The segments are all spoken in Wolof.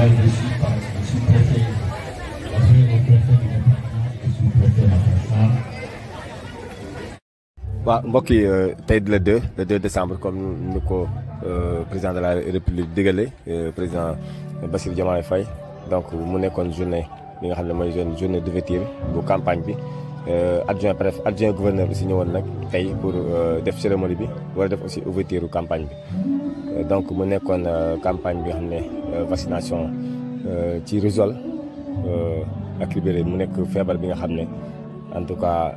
va être reçu par le sous-préfet, le préfet du département et le sous-préfet Makhtar. waaw mbokk yi tey le 2 décembre comme ni ko président de la république digale président Bassirou Diomaye Faye donc mu nekkoon journée li nga xam ne mooy journée d'ouverture bu campagne bi adjoint préfet adjoint gouverneur bi si ñëwoon nag tey pour def cérémonie bi war a def aussi ouverture campagne bi donc mu nekkoon campagne bi nga xam ne vaccination ci rougeole ak rubéole mu nekk feebar bi nga xam ne en tout cas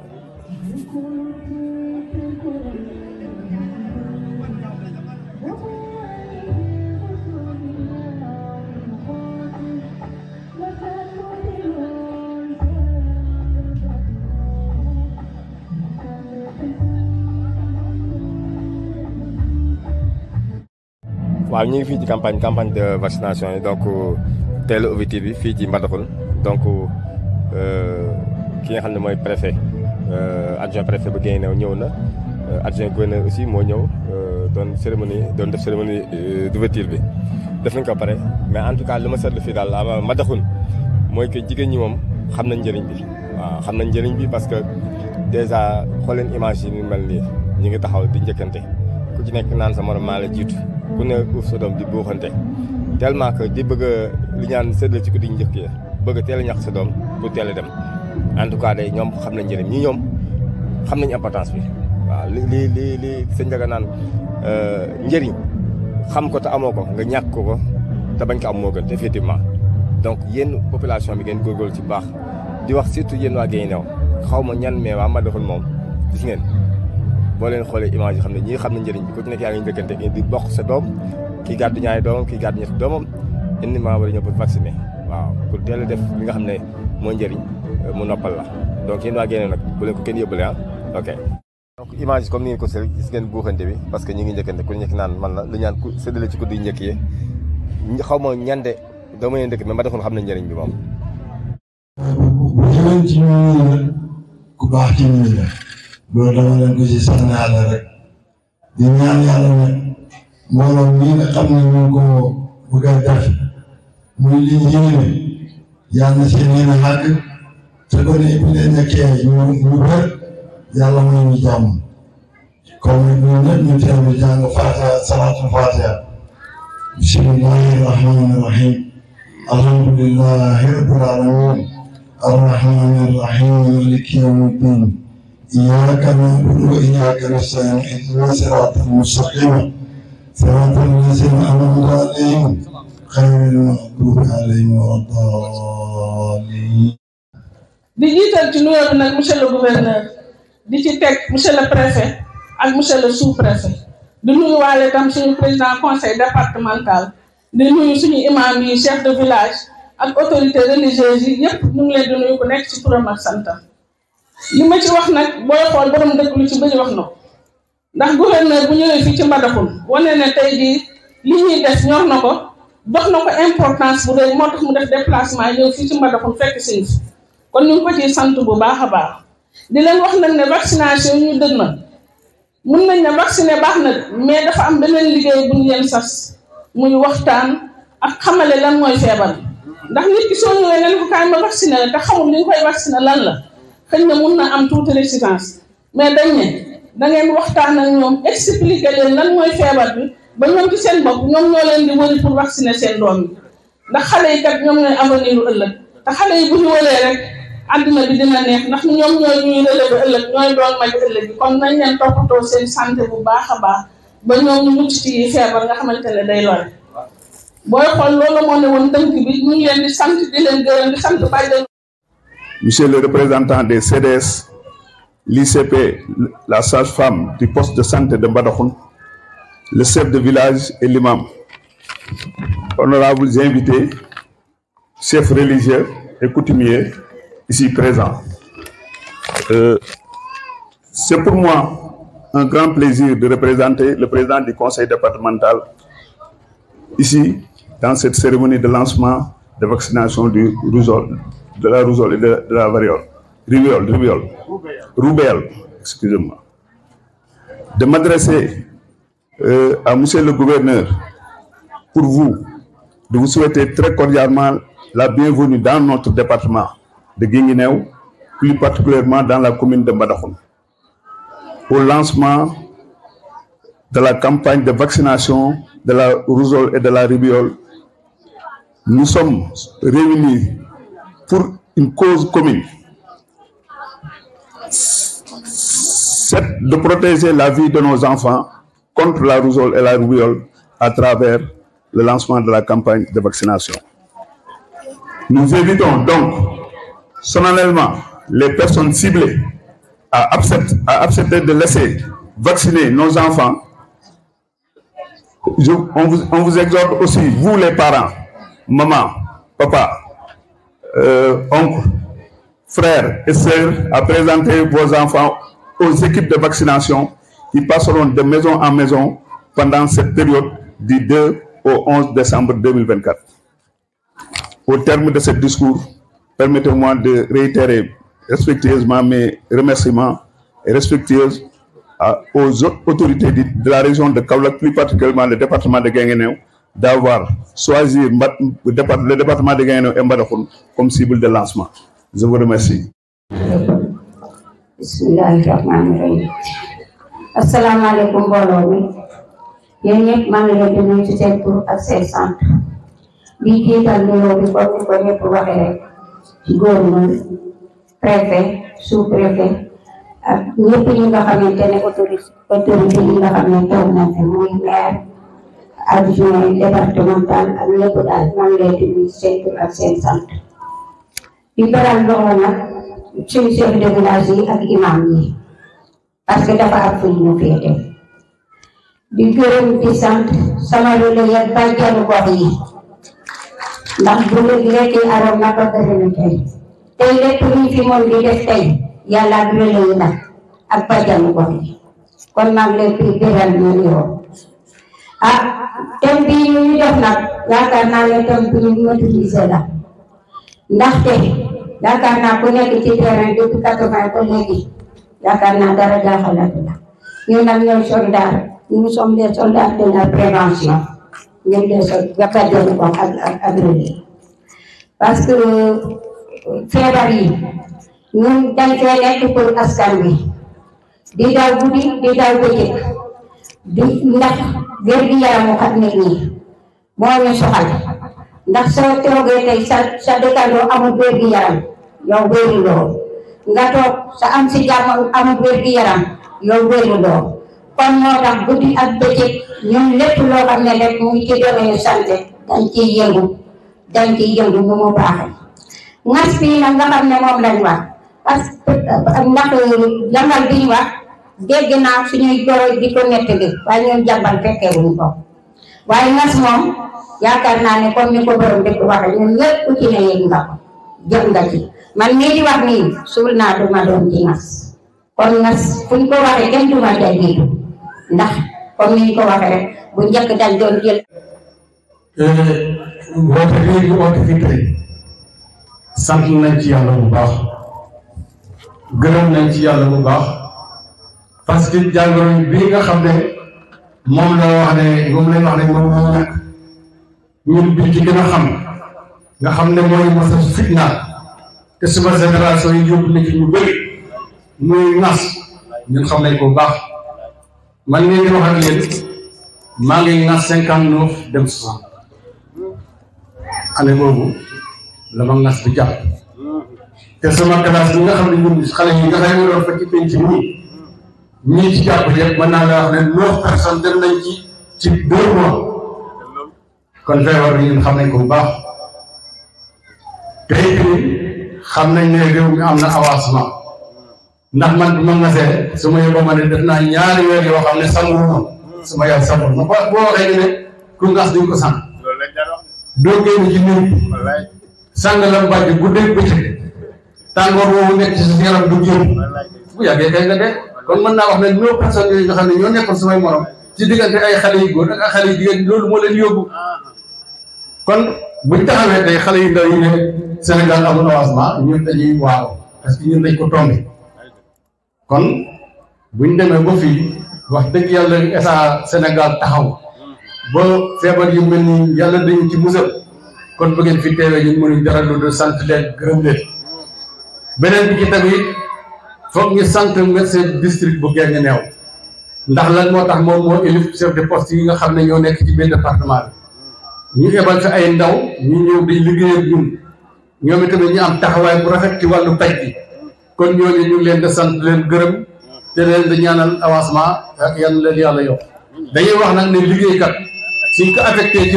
waaw ñu ngi fii ci campagne de vaccination yi donc teel a ouverture bi fii ci Mbadakhoune donc ki nga xam ne mooy préfet adjoint préfet bu Guinguinéo ñëw na adjoint gouverneur aussi moo ñëw doon def cérémonie d'ouverture bi def nañ ko pare mais en tout cas li ma seetlu fii daal Mbadakhoune mooy que jigéen ñi moom xam nañ njëriñ bi waaw xam nañ njëriñ bi parce que déjà xool leen image yi ni mel nii ñu ngi taxaw di njëkkante ku ci nekk naan sa morom maa la jiitu ku ne uuf sa doom di buuxante tellement que di bëgg a li ñaan séddale ci ko di njëkk yi bëgg a teel a ñàkk sa doom pour teel a dem en tout cas day ñoom xam nañ njëriñ ñi ñoom xam nañ importance bi waaw li sëñ Ndiaga naan njëriñ xam ko te amoo ko nga ñàkk ko te bañ ko am moo gën effectivement donc yéen population bi ngeen góorgóorlu ci baax di wax surtout yéen waa Guinguinéo xaw ma ñan mais waa Mbadakhoune moom gis ngeen boo leen xoolee image yi xam ne ñii xam na njëriñ bi ku ci nekk yaa ngi njëkkante di bokk sa doom kii gàddu ñaari doomam kii gàddu ñetti doomam indiment war a ñëw pour vacciner waaw pour teel a def li nga xam ne mooy njëriñ mu noppal la donc yéen waa Guinguinéo nag bu leen ko kenn yóbbale ok donc image comme ni ngeen ko seet gis ngeen buuxante bi parce que ñi ngi njëkkante ku nekk naan man la lu ñaan ku séddale ci kuddu njëkk yi xaw ma ñande dama leen dëkk mais Mbadakhoune xam na njëriñ bi moom bu ci ñooñu ku baax ci ñooñu la loolu dama leen ko si sant yàlla rek di ñaan yàlla nag mbooloo mii nga xam ne ñu ngi ko bëgg a def muy li yéene yàlla na seen yéene xàgg te ko ne bu leen nekkee ñu wër yàlla may ñu jàmm comme ñun ñëpp ñu teewlu jàng Faatiha salaatul Faatiha bismillahi rahmani rahim alhamdulillahi rabbil alamin arrahmani rahim maliki yawmiddin إياك نعبد وإياك نستعين اهدنا الصراط المستقيم صراط الذين أنعمت عليهم غير المغضوب عليهم ولا الضالين. di jiital ci nuyoo bi nag monsieur le gouverneur di ci teg monsieur le préfet ak monsieur le sous-préfet di nuyuwaale tam suñu président conseil départemental di nuyu suñu imam yi chef de village ak autorité religieuse yi yëpp ñu ngi leen di nuyu ku nekk ci turam ak santam. li ma ci wax nag booy xool borom dëkk lu ci bëri wax na ko ndax gouverneur bu ñëwee fii ci Mbadakhoune wane ne tey jii li ñuy def ñor na ko dox na ko importance bu rëy moo tax mu def déplacement ñëw fii ci Mbadakhoune fekk si fi kon ñu ngi ko ciy sant bu baax a baax di leen wax nag ne vaccination ñu dëgg na mun nañ ne vacciner baax na mais dafa am beneen liggéey bu ñu leen sas muy waxtaan ak xamale lan mooy feebar ndax nit ki soo ñëwee leen ko kaay ma vacciner la te xamul li ñu koy vacciner lan la. xëy na mun na am tuuti résistance mais dañ ne da ngeen waxtaan ak ñoom expliquer leen lan mooy feebar bi ba ñoom ci seen bopp ñoom ñoo leen di wëri pour vacciner seen doom yi ndax xale yi kat ñoom ñooy avenir u ëllëg te xale yi bu ñu wëree rek àdduna bi dina neex ndax ñoom ñooy ñuy relever ëllëg ñooy doon maj ëllëg bi kon nañ leen toppatoo seen santé bu baax a baax ba ñoom ñu mucc ci feebar nga xamante ne day lore booy xool loolu moo ne woon tënk bi ñu ngi leen di sant di leen gërëm di sant bàyyi. Monsieur le représentant des CDS, l'ICP, la sage-femme du poste de santé de Mbadakhoune, le chef de village et l'imam, honorables invités, chefs religieux et coutumiers ici présents. C'est pour moi un grand plaisir de représenter le président du conseil départemental ici dans cette cérémonie de lancement de vaccination du rougeole. De la rougeole et de la variole, roubeole, excusez-moi, de m'adresser à monsieur le gouverneur pour vous de vous souhaiter très cordialement la bienvenue dans notre département de Guinguinéo, plus particulièrement dans la commune de Mbadakhoune, au lancement de la campagne de vaccination de la rougeole et de la rubéole. Nous sommes réunis pour une cause commune, c'est de protéger la vie de nos enfants contre la rougeole et la rubéole à travers le lancement de la campagne de vaccination. Nous invitons donc solennellement les personnes ciblées à accepter de laisser vacciner nos enfants. On vous exhorte aussi, vous les parents, maman, papa, oncle, frères et sœurs, à présenter vos enfants aux équipes de vaccination qui passeront de maison en maison pendant cette période du 2 au 11 décembre 2024. Au terme de ce discours, permettez-moi de réitérer respectueusement mes remerciements et respectueux aux autorités de la région de Kaolack, plus particulièrement le département de Guinguinéo, d'avoir choisi le département de Guinguinéo et Mbadakhoune comme cible de lancement. Je vous remercie. Bismillahirrahmanirrahim. Assalamu alaikum mbooloo mi. Yéen ñëpp maa ngi leen di nuyu ci seen tur ak seen sant. Di jiital nuyoo bi comme ni ko ñëpp waxee rek ci gouverneur, préfet, sous-préfet ak ñëpp ñi nga xamante ne autorité yi nga xam ne toog nañ fi muy maire, adjoint départemental ak ñëpp daal maa ngi leen di nuyu seen tur ak seen sant. Di beral loxo nag suñu chef de village yi ak imam yi parce que dafa am fu ñu féete. Di gërëm di sant sama relais ak bàjjenu gox yi ndax bu léegi aroon na ko gërëm tey lépp luñ fi mën di def tey yàlla ak relais yi nag ak bàjjenu gox yi kon maa ngi leen di gërëm ñu yoo thème bii ñu def nag yaakaar naa ne thème bi ñu maîtriser la ndaxte yaakaar naa ku nekk ci terrain depuis 80 ba léegi yaakaar naa dara jaaxalatu la ñu nag ñooy soldat. Nous sommes les soldats de la prévention. Nous parce que feebar yi ñun dañ fee nekk pour askan wi di daw guddi di daw bëccëg di ndax wér-gi-yaramu ak nit ñi moo ñu soxal ndax soo toogee tey sa dëkkandoo amul wér-gi-yaram yow wéeruloo nga toog sa am si jàmm amul wér-gi-yaram yow wéeruloo kon moo tax guddi ak bëccëg ñun lépp loo xam ne rek mu ngi ci domaine santé dañ ciy yëngu nu mu baaxee. ngas fii nag nga xam ne moom lañ wax parce que ndax jàngal bi ñu wax dégg naa suñuy goro di ko nettali waaye ñun jàmbal fekkee wuñ ko waaye ngas moom yaakaar naa ne comme ni ko borom dëkk waxee ñun ñëpp ku ci ne yëg nga ko jëm nga ci man mii di wax nii suul naa du ma doon ci ngas kon ngas fuñ ko waxee kenn du ma tey jiitu ndax comme ni ñu ko waxee rek bu njëkk dañ doon jël. woote léegi woote fi tey sant nañ ci yàlla bu baax gërëm nañ ci yàlla bu baax parce que jàngoro bii nga xam ne moom la wax ne moom lañ wax ne moom moo nekk ñun bi ci gën a xam nga xam ne mooy masa fitna te suma génération yi yóbbu na ci ñu bëri muy nas ñun xam nañ ko bu baax. man mii di wax ak yéen maa ngi nas 59 dem 60 année boobu la ma nas bi jàpp te sama classe bi nga xam ne ñun xale yi nga xam ne doon fa ci penc bi ñii ci jàpp yëpp mën naa la wax ne 9 personnes dem nañ ci 2 mois kon feebar bi ñun xam nañ ko bu baax te it xam nañ ne réew mi am na avancement. ndax man bi ma ngasee su ma yóbboo ma ne def naa ñaari weer yoo xam ne sangu moom su ma yàlla sangul ma boo waxee ne ku ngas duñ ko sang doo génn ci néeg sang la mbàjj guddeeg bëccëg tàngoor boobu nekk ci sa yaram du génn bu yàggee kay nga dee kon mën naa wax ne 9 personnes yooyu nga xam ne ñoo nekkoon samay morom ci diggante ay xale yu góor ak ay xale yu jigéen loolu moo leen yóbbu kon buñ taxawee tey xale yu ndaw yi ne Sénégal amul avancement ñun dañuy waaw parce que ñun dañ ko tombé kon buñ demee ba fii wax dëgg yàlla état Sénégal taxaw ba feebar yu mel ni yàlla dañu ci musal kon bu ngeen fi teewee ñun mënuñ dara lu de sant leen gërëm leen. beneen bi ci tegu it foog ñu sant médecin district bu Guinguinéo ndax lan moo tax moom moo élif chef de poste yi nga xam ne ñoo nekk ci biir département bi ñu ebal fi ay ndaw ñu ñëw di liggéey ak ñun ñoom itamit ñu am taxawaay bu rafet ci wàllu paj bi kon ñooñu ñu ngi leen di sant leen gërëm te leen di ñaanal avancement ak yan leen yàlla yokk. dañuy wax nag ne liggéeykat suñ ko affecté ci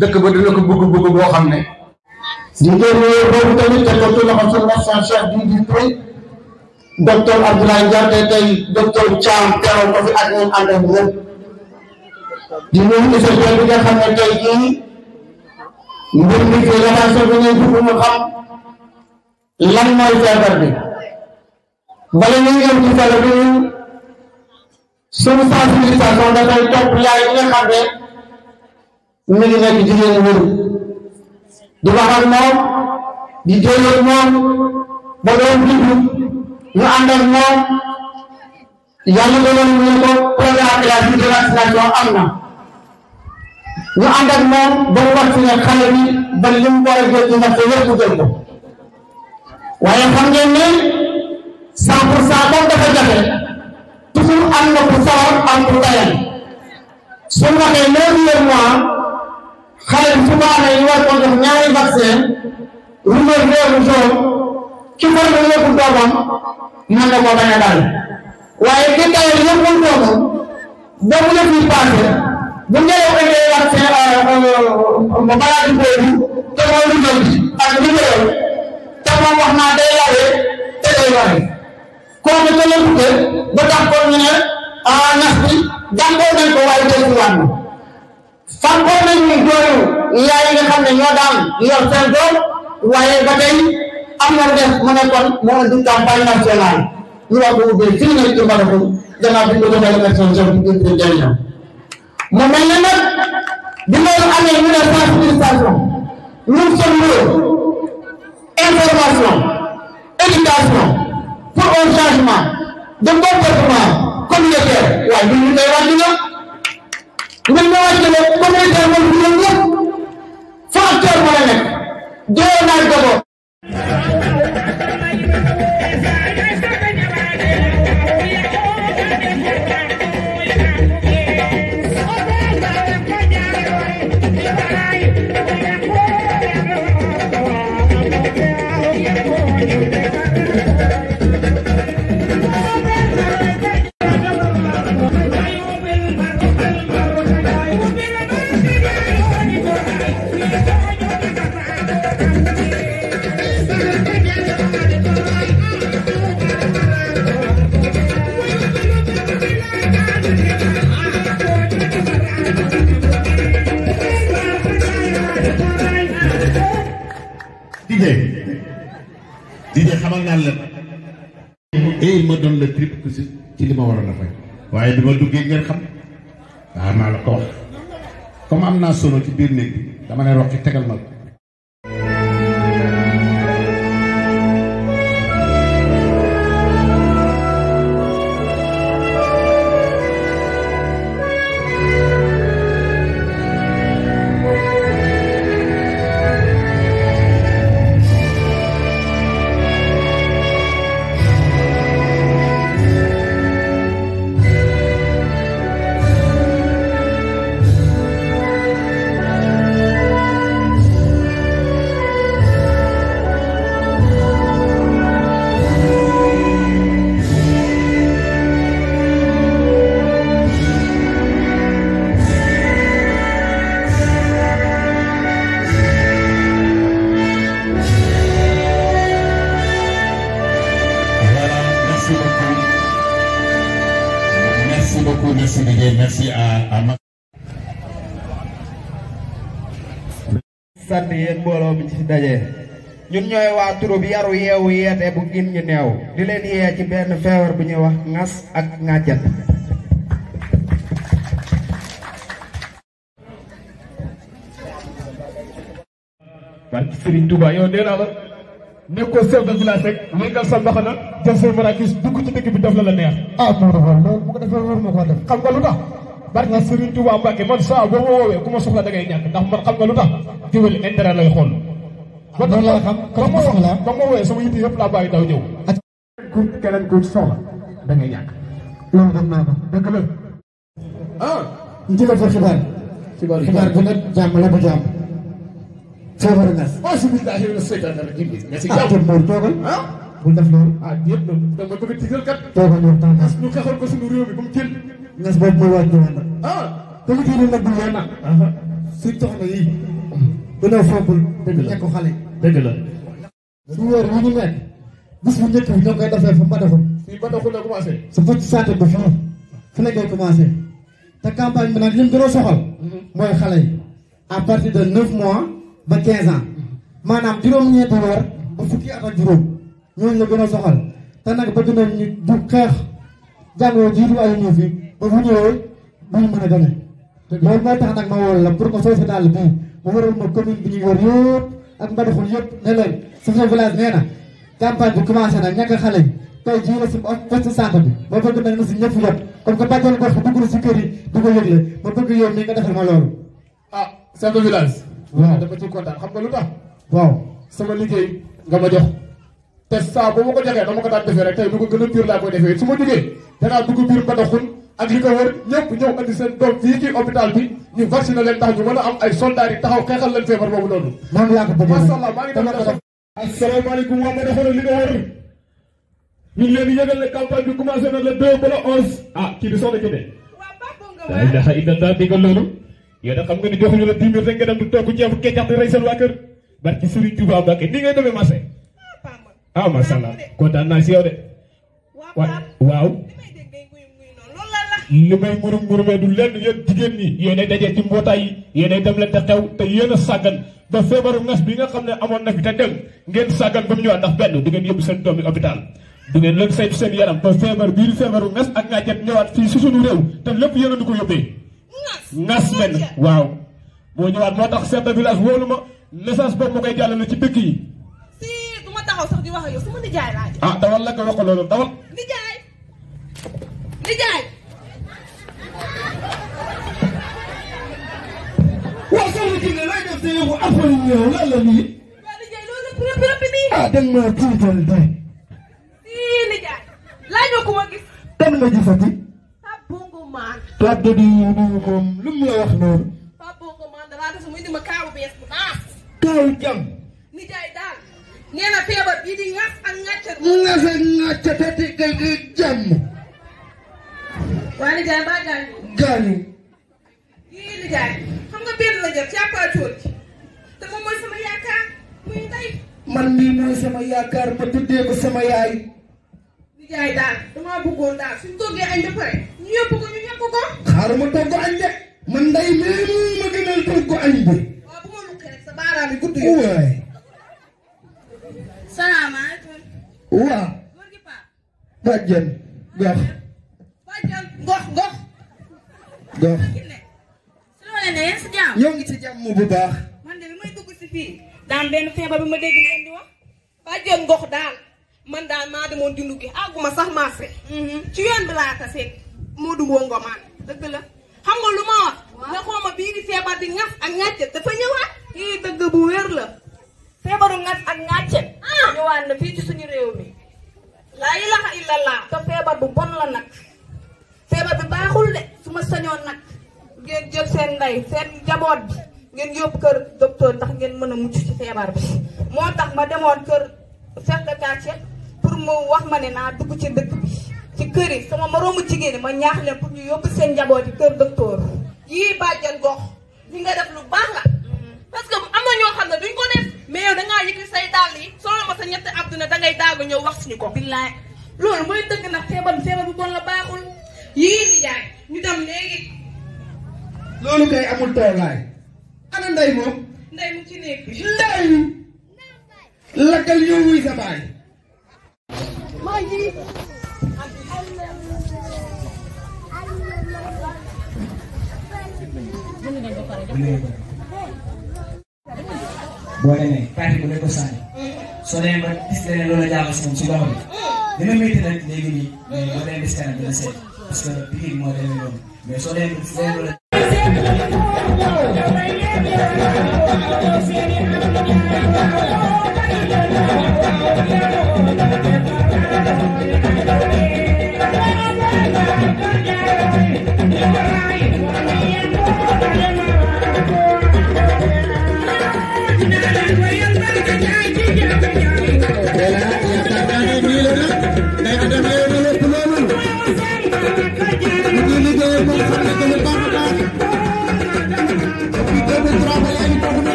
dëkk ba dina ko bëgg boo xam ne. di leen boobu tamit te ko ci loxo suñu médecin chef du pays docteur Abdoulaye Diaté tey docteur Thiam teewal ko fi ak ñun ànd ak ñëpp di nuyu UCG bi nga xam ne tey jii mbir mi fi relation bi ñuy dugg ñu xam lan mooy feebar bi bala ñuy ñëw ci feebar bi ñun suñu sensibilisation dafay topp yaay yi nga xam ne mi ngi nekk jigéen wéru di wax ak moom di jëlee moom ba doon dugg ñu ànd ak moom yàlla doon ñu ko programme de vaccination am na ñu ànd ak moom ba mu vacciné xale bi ba li mu war a jël ci ndaxte yëpp jël ko waaye xam ngeen ne 100% comme dafa jafe toujours am na pour sawar am pour tayal su ñu waxee 9 mois xale bi su ko amee ñu war ko jox ñaari vaccin rougeole vert jaune ki koy ba yëpp doomam mën na koo bañ a dal waaye ki tayal yëppul doomam ba mu yëpp yi passé bu ngelaw indee vaccin maladie boobu te mooy rougeole bi ak rougeole te moom wax naa day lawee te day waree kooku te lëkkute ba tax ko ñu ne nas bi jàngoo nañ ko waaye tey si wàllu fàggoo nañ ñu jooyu yaay yi nga xam ne ñoo daan yor seen doom waaye ba tey am na def mu ne kon moo di campagne nationale ñu wax ko ubbee fii nag ci Mbadakhoune gannaaw bi ñu ko defee élection chef du dernier mu mel ne nag bi loolu amee ñu ne sensibilisation ñun seen information éducation pour un changement de comportement communautaire waaye bi ñu koy wàññi na ñun ñoo wàcc ne communautaire moom ñu ñëpp facteur moo la nekk doo naaj d'abord Didier xamal naa leen et il me donne le triple ci li ma waroon a fay waaye bi ma duggee ngeen xam waaw maa la ko wax comme am naa solo ci biir néeg bi dama ne rox ci tegal ma Merci Didier, merci à ma. sant yéen mbooloo mi ci daje ñun ñooy waa turu bi yaru yeewu yeete bu gin ñu neew di leen yee ci benn feebar bu ñuy wax ngas ak ŋàccat barki Serigne Touba yow nee naa la nekkoo chef de village rek wéngal sa mbaxana jël say marakis dugg ci dëkk bi def la neex. ah Maodo loolu bu ko defee war ma koo def xam nga lu tax barke na Serigne Touba Mbacke man saa boo ma woowee ku ma soxla da ngay ñàkk ndax man xam nga lu tax géwél intérêt lay xool. ba tax la xam ba ma woowee sama yitte yëpp laa bàyyi daw ñëw. ku keneen ku soxla da ngay ñàkk. loolu xam naa ko dëgg la. ah. ñu jëlee fa xibaar. xibaar bu nekk jàmm la ba jàmm. feebar ngas. bismillahi mina seytaani rajiim. mais si jàmm Mour toogal. ah. bul def loolu. ah yëpp nag da nga bëgg a tiital kat. toogal ñu waxtaan ngas. ñu xeexal ko suñu réew mi ba mu génn. ngas boobu mooy waaj ñëwaat nag. ah. te li kii nag du leen nag. suñ soxna yii. dañoo foogul. dëgg la nekk xale. dëgg la. suñu weer yi ñu nekk. bis bu njëkk bi ñoo koy defee fa Mbadakhoune. fii Mbadakhoune la commencé. su fa ci santé bi fii. fi la koy commencé. te campagne bi nag li mu gën a soxal. mooy xale yi. à partir de 9 mois ba 15 ans. maanaam juróom-ñeenti weer ba fukki at ak juróom. ñooñu la gën a soxal. te nag bëgg nañ ñu du xeex jàngoro jiitu ay ñëw fi ba fu ñëwee bu ñu mën a demee. loolu mooy tax nag ma woo la pour que soo fi daal bii mu waral ma commune bi ñuy wër yëpp ak Mbadakhoune yëpp ne leen chef de village nee na campagne bi commencé na ñàkk xale yi tey jii la si poste santé bi ma bëgg nag na si ñëpp yëpp comme que bàjjal gox bi dugg na si kër yi di ko yëgle ma bëgg yow nii nga defal ma loolu. ah chef de village. waaw dama ciy kontaan xam nga lu tax. waaw sama liggéey nga ma jox. te saa bu ma ko joxee dama ko daan defee rek tey lu ko gën a pire laa koy defee su ma jógee danaa dugg biir Mbadakhoune ak li ko wër ñëpp ñëw andi seen doom fii ci hôpital bi ñu vacciné leen tax ñu mën a am ay soldats yi taxaw xeexal leen feebar boobu noonu. moom laa ko bëggee macha allah maa ngi dem asalaamaaleykum waa Mbadakhoune li ko wër ñu ngi leen di yëgal ne campagne bi commencé na le 2 ba le 11 ah kii di soxna Kine. la ilaha illallah déggal loolu yow da xam nga ni joxuñu la 10 000 rek nga dem di togg ceebu kecax di rey seen waa kër barki Serigne Touba Mbacke ni ngay demee marché ah macha allah kontaan naa si yow de waaw li may ngurumee du lenn yéen jigéen ñi yéenay dajee ci mbootaay yi yéenay dem leen te xew te yéen a sàggan ba feebaru ngas bi nga xam ne amoon na fi te dem ngeen sàggan ba mu ñëwaat ndax benn du ngeen yóbbu seen doom yi hôpital du ngeen leen saytu seen yaram ba feebar bii di feebaru ngas ak ngàcceet ñëwaat fii si suñu réew te lépp yéen a du ko yóbbee ngas men waaw moo ñëwaat moo tax chef de village wóolu ma message boobu ma koy jàllale ci dëkk yi taxaw sax di wax ak yow sama nijaay laa ah dawal la ko wax loolu dawal nijaay waaw soxna Kine lay def te yow après ñëw lan la nii waaw nijaay loolu përëb bi nii ah da nga ma tiital de ii nijaay laajoo ko ma gis kan nga gisati Pape Bongo Man Pape de di moom lu mu la wax noonu Pape Bongo Man dalaa def mu indi ma kaawu bees bu naas kaawu jam nijaay daal nee na feebar bii di ngas ak ngàccat. ngas ak ngàccat te di jàmm. waa nijaay ba gaañu. gaañu. yii nijaay xam nga benn la jël ci àppaatoor bi te moom mooy sama yaakaar muy ndey. man mii mooy sama yaakaar ma tuddee ko sama yaay. nijaay daal damaa bëggoon daal suñ toggee añ ba pare ñu yóbbu ko ñu ñàkk ko. xaaral ma togg añ de man ndey mii ma gënal togg añ bi. waaw bu ma lukkee rek sa baaraam yi gudd yi. waay. salaamaaleykum. waaw. góor gi Paa. bàjjen. gox. bàjjen gox. gox. su ma leen ne yéen si jàmm. ñoo ngi ci jàmm bu baax. man de bi may dugg si fii. daan benn feebar bi ma dégg ngeen di wax. bàjjen gox daal. man daal maa demoon di nduggi àgguma sax marché. ci yoon bi laa tasee Modou Bongo Man dëgg la. xam nga lu ma wax. nga xooma bii di feebar di ŋaf ak ŋàccet dafa ñëwaat. kii dëgg bu wér la. feebaru ngas ak ngàccet ñëwaat na fii ci suñu réew mi laa ilaha illallah te feebar bu bon la nag feebar bi baaxul de su ma sañoon nag ngeen jël seen ndey seen jaboot bi ngeen yóbbu kër docteur ndax ngeen mën a mucc ci feebar bi moo tax ma demoon kër chef de quartier pour mu wax ma ne naa dugg ci dëkk bi ci kër yi sama moroomu jigéen ñi ma ñaax leen pour ñu yóbbu seen njaboot yi kër docteur yii bàjjan gox li nga def lu baax la parce que am na ñoo xam ne duñ ko def mais yow dangaa yëkkati say dàll yi solo ma sa ñetti abdu ne dangay daagu ñëw wax suñu ko. billaay loolu mooy dëgg nag feebar bu bon la baaxul. yii ni jaay ñu dem léegi. loolu kay amul toogaay. ana ndey moom. ndey mu ci néeg bi. ndey. lakkal yow wuy sa baay. maa ngi. boo demee parti bu ne ko sànni soo demee ba gis leneen loolu jaaxal si moom si loxo bi dina métti nag léegi nii mais boo demee bis kanam dina seet parce que Pikine moo demee noonu mais soo demee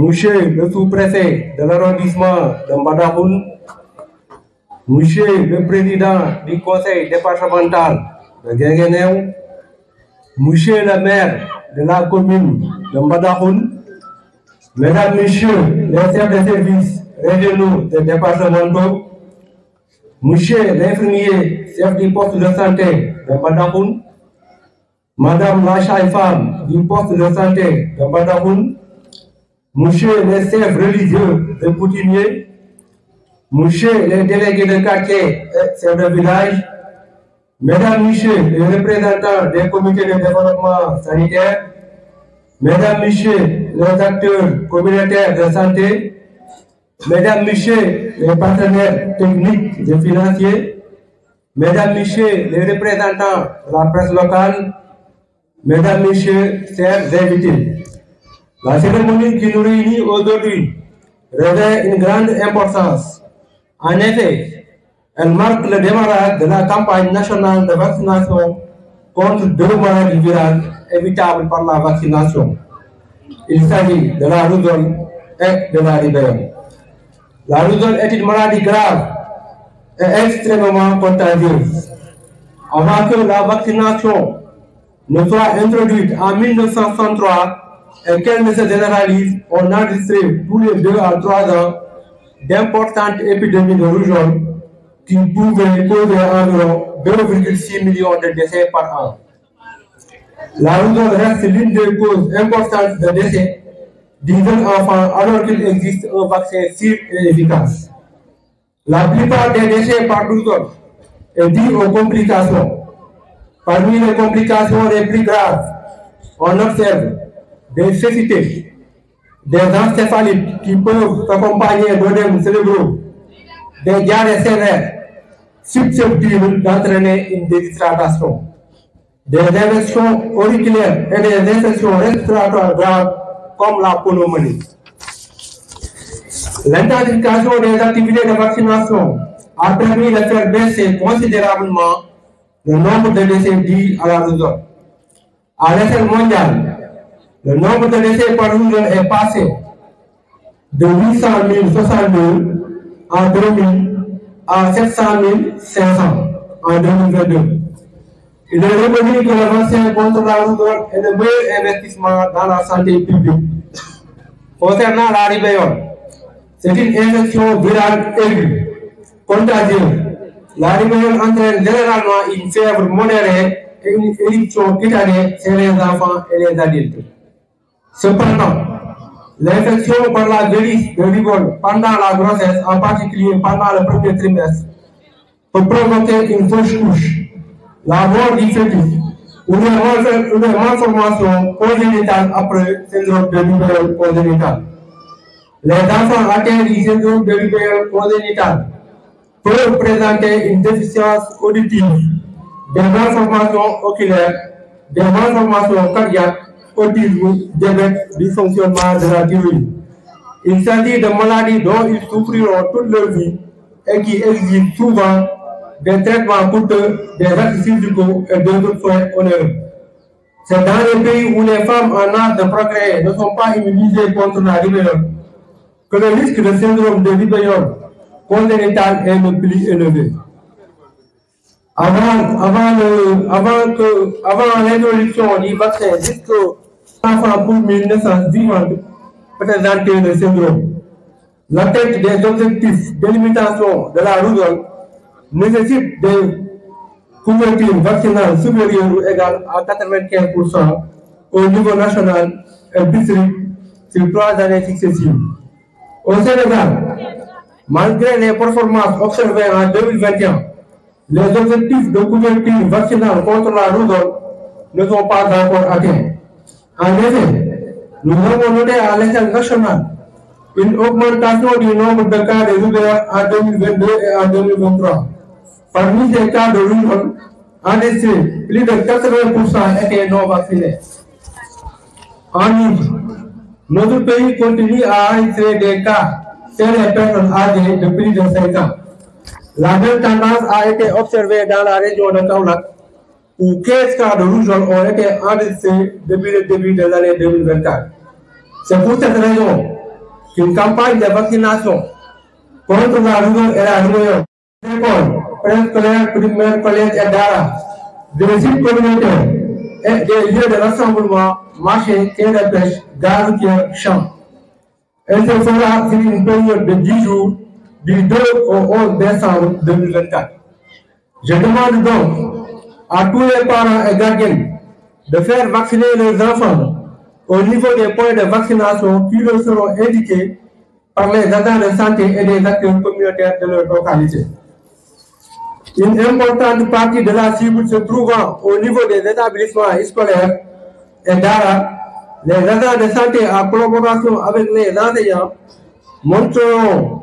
Monsieur le sous-préfet de l'arrondissement de Mbadakhoune, Monsieur le président du conseil départemental de Guinguinéo, Monsieur le maire de la commune de Mbadakhoune, Mesdames, Messieurs les chefs de service régionaux et départementaux, Monsieur l'infirmier chef du poste de santé de Mbadakhoune, Madame la sage-femme du poste de santé de Mbadakhoune, Monsieur les chefs religieux et coutumiers, Monsieur les délégués de quartier et chefs de village, Mesdames, Messieurs les représentants des comités de développement sanitaire, Mesdames, Messieurs les acteurs communautaires de santé, Mesdames, Messieurs les partenaires techniques et financiers, Mesdames, Messieurs les représentants de la presse locale, Mesdames, Messieurs, chers invités. La cérémonie qui nous réunit aujourd'hui revêt une grande importance. En effet, elle marque le démarrage de la campagne nationale de vaccination contre 2 maladies virales évitables par la vaccination. Il s'agit de la rougeole et de la rubéole. La rougeole est une maladie grave et extrêmement contagieuse. Avant que la vaccination ne soit introduite en 1963, et qu'elle ne se généralise, on a enregistré tous les 2 à 3 ans d'importantes épidémies de rougeole qui pouvaient causer environ 2,6 millions de décès par an. La rougeole reste l'une des causes importantes de décès des jeunes enfants alors qu'il existe un vaccin sûr et efficace. La plupart des décès par rougeole est due aux complications. Parmi les complications les plus graves, on observe des cécités, des encéphalites qui peuvent s'accompagner d'œdèmes cérébraux, des diarrhées sévères susceptibles d'entraîner une déshydratation, des infections auriculaires et des infections respiratoires graves comme la pneumonie. L'intensification des activités de vaccination a permis de faire baisser considérablement le nombre de décès dus à la rougeole. À l'échelle mondiale, le nombre de décès par rougeole est passé de 800 062 en 2000 à 700 500 en 2022. Il est reconnu que le vaccin contre la rougeole est le meilleur investissement dans la santé publique. Concernant la rubéole, c'est une infection virale aiguë, contagieuse. La rubéole entraîne généralement une fièvre modérée et une éruption cutanée chez les enfants et les adultes. Cependant, l'infection par la virus de rubéole pendant la grossesse, en particulier pendant le premier trimestre, peut provoquer une fausse couche, la mort du fœtus ou une malformation congénitale après syndrome de rubéole congénital. Les enfants atteints du syndrome de rubéole congénital peuvent présenter une déficience auditive, des malformations oculaires, des malformations cardiaques, autisme, diabète, dysfonctionnement de la thyroïde. Il s'agit de maladies dont ils souffriront toute leur vie et qui exigent souvent des traitements coûteux, des actes chirurgicaux et d'autres soins onéreux. C'est dans les pays où les femmes en âge de procréer ne sont pas immunisées contre la rubéole que le risque de syndrome de Ribeillon congénital est le plus élevé. Avant l'introduction du vaccin jusqu'aux enfants pour 1000 naissances vivantes présenter le syndrome. L'atteinte des objectifs de limitation de la rougeole nécessite des couvertures vaccinales supérieures ou égales à 95% au niveau national et district sur 3 années successives. Au Sénégal, malgré les performances observées en 2021, les objectifs de couverture vaccinale contre la rougeole ne sont pas encore atteints. En effet, nous avons noté à l'échelle nationale une augmentation du nombre de cas de rougeole en 2022 et en 2023. Parmi ces cas de rougeole, en effet, plus de 80% étaient non vaccinés. En outre, notre pays continue à enregistrer des cas chez les personnes âgées de plus de 5 ans. La même tendance a été observée dans la région de Kaolack, où 15 cas de rougeole ont été enregistrés depuis le début de l'année 2024. C'est pour cette raison qu'une campagne de vaccination contre la rougeole et la rougeole écoles, préscolaires, primaires, collèges et daara, des sites communautaires et des lieux de rassemblement, marchés, quais de pêche, gares routières, champs. Elle se fera sur une période de 10 jours du 2 au 11 décembre 2024. Je demande donc à tous les parents et gardiens de faire vacciner leurs enfants au niveau des points de vaccination qui leur seront indiqués par les agents de santé et des acteurs communautaires de leur localité. Une importante partie de la cible se trouvant au niveau des établissements scolaires et d'ARA, les agents de santé en collaboration avec les enseignants montreront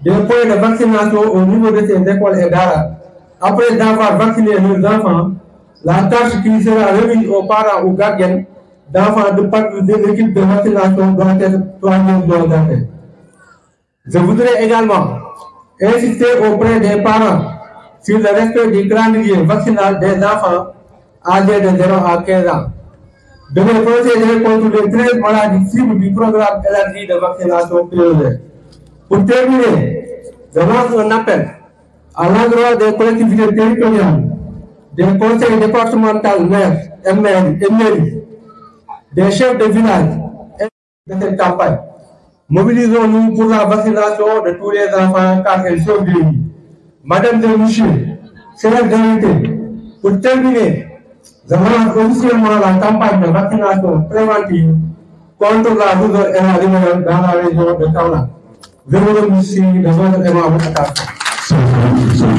des points de vaccination au niveau de ces écoles et d'ARA. Après avoir vacciné leurs enfants, la tâche qui sera remise aux parents ou gardiens d'enfants de partie des équipes de vaccination doit être planifiée. Je voudrais également insister auprès des parents sur le respect du calendrier vaccinal des enfants âgés de 0 à 15 ans, de les protéger contre les 13 maladies cibles du programme élargi de vaccination prioritaire. Pour terminer, je lance un appel à l'endroit des collectivités territoriales, des conseils départementaux, maires et mairies, des chefs de village et de cette campagne. Mobilisons-nous pour la vaccination de tous les enfants car elles sont des vies. Madame et Messieurs, chers invités, pour terminer, je lance officiellement la campagne de vaccination préventive contre la rougeole et la rougeole dans la région de Kaolack. Je vous remercie de votre aimable attention.